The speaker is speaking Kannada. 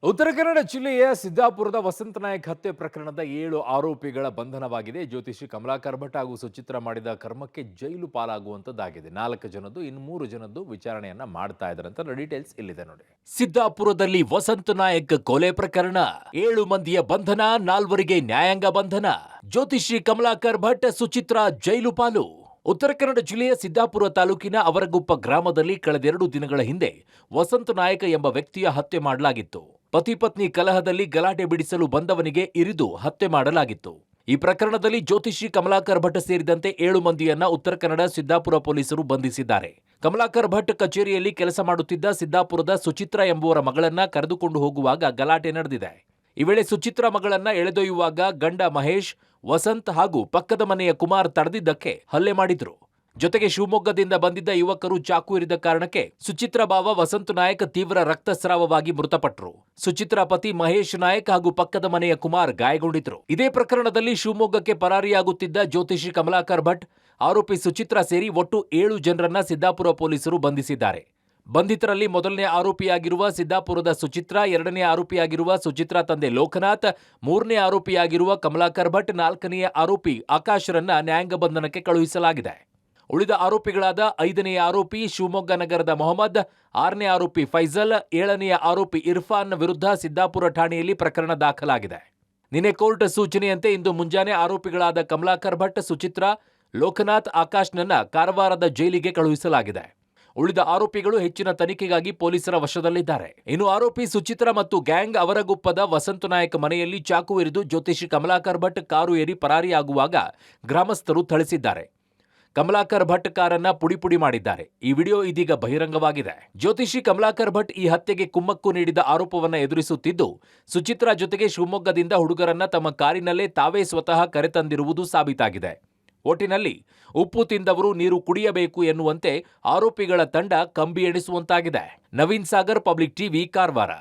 ಉತ್ತರ ಕನ್ನಡ ಜಿಲ್ಲೆಯ ಸಿದ್ದಾಪುರದ ವಸಂತ ನಾಯಕ್ ಹತ್ಯೆ ಪ್ರಕರಣದ 7 ಆರೋಪಿಗಳ ಬಂಧನವಾಗಿದೆ. ಜ್ಯೋತಿಷಿ ಕಮಲಾಕರ್ ಭಟ್ ಹಾಗೂ ಸುಚಿತ್ರ ಮಾಡಿದ ಕರ್ಮಕ್ಕೆ ಜೈಲು ಪಾಲಾಗುವಂತದ್ದಾಗಿದೆ. 4 ಜನದ್ದು ಇನ್ನು 3 ಜನದ್ದು ವಿಚಾರಣೆಯನ್ನ ಮಾಡ್ತಾ ಇದ್ದಾರೆ ಅಂತ ಡೀಟೇಲ್ಸ್ ಇಲ್ಲಿದೆ ನೋಡಿ. ಸಿದ್ದಾಪುರದಲ್ಲಿ ವಸಂತ ನಾಯಕ್ ಕೊಲೆ ಪ್ರಕರಣ, 7 ಮಂದಿಯ ಬಂಧನ, 4ವರಿಗೆ ನ್ಯಾಯಾಂಗ ಬಂಧನ. ಜ್ಯೋತಿಷಿ ಕಮಲಾಕರ್ ಭಟ್, ಸುಚಿತ್ರ ಜೈಲು ಪಾಲು. ಉತ್ತರ ಕನ್ನಡ ಜಿಲ್ಲೆಯ ಸಿದ್ದಾಪುರ ತಾಲೂಕಿನ ಅವರಗುಪ್ಪ ಗ್ರಾಮದಲ್ಲಿ ಕಳೆದೆರಡು ದಿನಗಳ ಹಿಂದೆ ವಸಂತ ನಾಯಕ ಎಂಬ ವ್ಯಕ್ತಿಯ ಹತ್ಯೆ ಮಾಡಲಾಗಿತ್ತು. ಪತಿ ಪತ್ನಿ ಕಲಹದಲ್ಲಿ ಗಲಾಟೆ ಬಿಡಿಸಲು ಬಂದವನಿಗೆ ಇರಿದು ಹತ್ಯೆ ಮಾಡಲಾಗಿತ್ತು. ಈ ಪ್ರಕರಣದಲ್ಲಿ ಜ್ಯೋತಿಷಿ ಕಮಲಾಕರ್ ಭಟ್ ಸೇರಿದಂತೆ 7 ಮಂದಿಯನ್ನ ಉತ್ತರ ಕನ್ನಡ ಸಿದ್ದಾಪುರ ಪೊಲೀಸರು ಬಂಧಿಸಿದ್ದಾರೆ. ಕಮಲಾಕರ್ ಭಟ್ ಕಚೇರಿಯಲ್ಲಿ ಕೆಲಸ ಮಾಡುತ್ತಿದ್ದ ಸಿದ್ದಾಪುರದ ಸುಚಿತ್ರ ಎಂಬುವರ ಮಗಳನ್ನ ಕರೆದುಕೊಂಡು ಹೋಗುವಾಗ ಗಲಾಟೆ ನಡೆದಿದೆ. ಈ ವೇಳೆ ಸುಚಿತ್ರ ಮಗಳನ್ನ ಎಳೆದೊಯ್ಯುವಾಗ ಗಂಡ ಮಹೇಶ್, ವಸಂತ್ ಹಾಗೂ ಪಕ್ಕದ ಮನೆಯ ಕುಮಾರ್ ತಡೆದಿದ್ದಕ್ಕೆ ಹಲ್ಲೆ ಮಾಡಿದ್ರು. ಜೊತೆಗೆ ಶಿವಮೊಗ್ಗದಿಂದ ಬಂದಿದ್ದ ಯುವಕರು ಚಾಕು ಇರಿದ ಕಾರಣಕ್ಕೆ ಸುಚಿತ್ರ ಭಾವ ವಸಂತ ನಾಯಕ್ ತೀವ್ರ ರಕ್ತಸ್ರಾವವಾಗಿ ಮೃತಪಟ್ಟರು. ಸುಚಿತ್ರ ಪತಿ ಮಹೇಶ್ ನಾಯಕ್ ಹಾಗೂ ಪಕ್ಕದ ಮನೆಯ ಕುಮಾರ್ ಗಾಯಗೊಂಡಿದ್ರು. ಇದೇ ಪ್ರಕರಣದಲ್ಲಿ ಶಿವಮೊಗ್ಗಕ್ಕೆ ಪರಾರಿಯಾಗುತ್ತಿದ್ದ ಜ್ಯೋತಿಷಿ ಕಮಲಾಕರ್ ಭಟ್, ಆರೋಪಿ ಸುಚಿತ್ರ ಸೇರಿ ಒಟ್ಟು 7 ಜನರನ್ನ ಸಿದ್ದಾಪುರ ಪೊಲೀಸರು ಬಂಧಿಸಿದ್ದಾರೆ. ಬಂಧಿತರಲ್ಲಿ ಮೊದಲನೇ ಆರೋಪಿಯಾಗಿರುವ ಸಿದ್ದಾಪುರದ ಸುಚಿತ್ರ, 2ನೇ ಆರೋಪಿಯಾಗಿರುವ ಸುಚಿತ್ರ ತಂದೆ ಲೋಕನಾಥ್, 3ನೇ ಆರೋಪಿಯಾಗಿರುವ ಕಮಲಾಕರ್ ಭಟ್, 4ನೇ ಆರೋಪಿ ಆಕಾಶ್ರನ್ನ ನ್ಯಾಯಾಂಗ ಬಂಧನಕ್ಕೆ ಕಳುಹಿಸಲಾಗಿದೆ. ಉಳಿದ ಆರೋಪಿಗಳಾದ 5ನೇ ಆರೋಪಿ ಶಿವಮೊಗ್ಗ ನಗರದ ಮೊಹಮ್ಮದ್, 6ನೇ ಆರೋಪಿ ಫೈಜಲ್, 7ನೇ ಆರೋಪಿ ಇರ್ಫಾನ್ ವಿರುದ್ಧ ಸಿದ್ದಾಪುರ ಠಾಣೆಯಲ್ಲಿ ಪ್ರಕರಣ ದಾಖಲಾಗಿದೆ. ನಿನ್ನೆ ಕೋರ್ಟ್ ಸೂಚನೆಯಂತೆ ಇಂದು ಮುಂಜಾನೆ ಆರೋಪಿಗಳಾದ ಕಮಲಾಕರ್ ಭಟ್, ಸುಚಿತ್ರ, ಲೋಕನಾಥ್, ಆಕಾಶ್ನನ್ನ ಕಾರವಾರದ ಜೈಲಿಗೆ ಕಳುಹಿಸಲಾಗಿದೆ. ಉಳಿದ ಆರೋಪಿಗಳು ಹೆಚ್ಚಿನ ತನಿಖೆಗಾಗಿ ಪೊಲೀಸರ ವಶದಲ್ಲಿದ್ದಾರೆ. ಇನ್ನು ಆರೋಪಿ ಸುಚಿತ್ರ ಮತ್ತು ಗ್ಯಾಂಗ್ ಅವರಗುಪ್ಪದ ವಸಂತ ನಾಯಕ್ ಮನೆಯಲ್ಲಿ ಚಾಕು ಇರಿದು ಜ್ಯೋತಿಷಿ ಕಮಲಾಕರ್ ಭಟ್ ಕಾರು ಏರಿ ಪರಾರಿಯಾಗುವಾಗ ಗ್ರಾಮಸ್ಥರು ಥಳಿಸಿದ್ದಾರೆ. ಕಮಲಾಕರ್ ಭಟ್ ಕಾರನ್ನ ಪುಡಿ ಮಾಡಿದ್ದಾರೆ. ಈ ವಿಡಿಯೋ ಇದೀಗ ಬಹಿರಂಗವಾಗಿದೆ. ಜ್ಯೋತಿಷಿ ಕಮಲಾಕರ್ ಭಟ್ ಈ ಹತ್ಯೆಗೆ ಕುಮ್ಮಕ್ಕು ನೀಡಿದ ಆರೋಪವನ್ನ ಎದುರಿಸುತ್ತಿದ್ದು, ಸುಚಿತ್ರ ಜೊತೆಗೆ ಶಿವಮೊಗ್ಗದಿಂದ ಹುಡುಗರನ್ನ ತಮ್ಮ ಕಾರಿನಲ್ಲೇ ತಾವೇ ಸ್ವತಃ ಕರೆತಂದಿರುವುದು ಸಾಬೀತಾಗಿದೆ. ಒಟ್ಟಿನಲ್ಲಿ ಉಪ್ಪು ತಿಂದವರು ನೀರು ಕುಡಿಯಬೇಕು ಎನ್ನುವಂತೆ ಆರೋಪಿಗಳ ತಂಡ ಕಂಬಿ ಎಣಿಸುವಂತಾಗಿದೆ. Naveen Sagar, public TV, Karwar.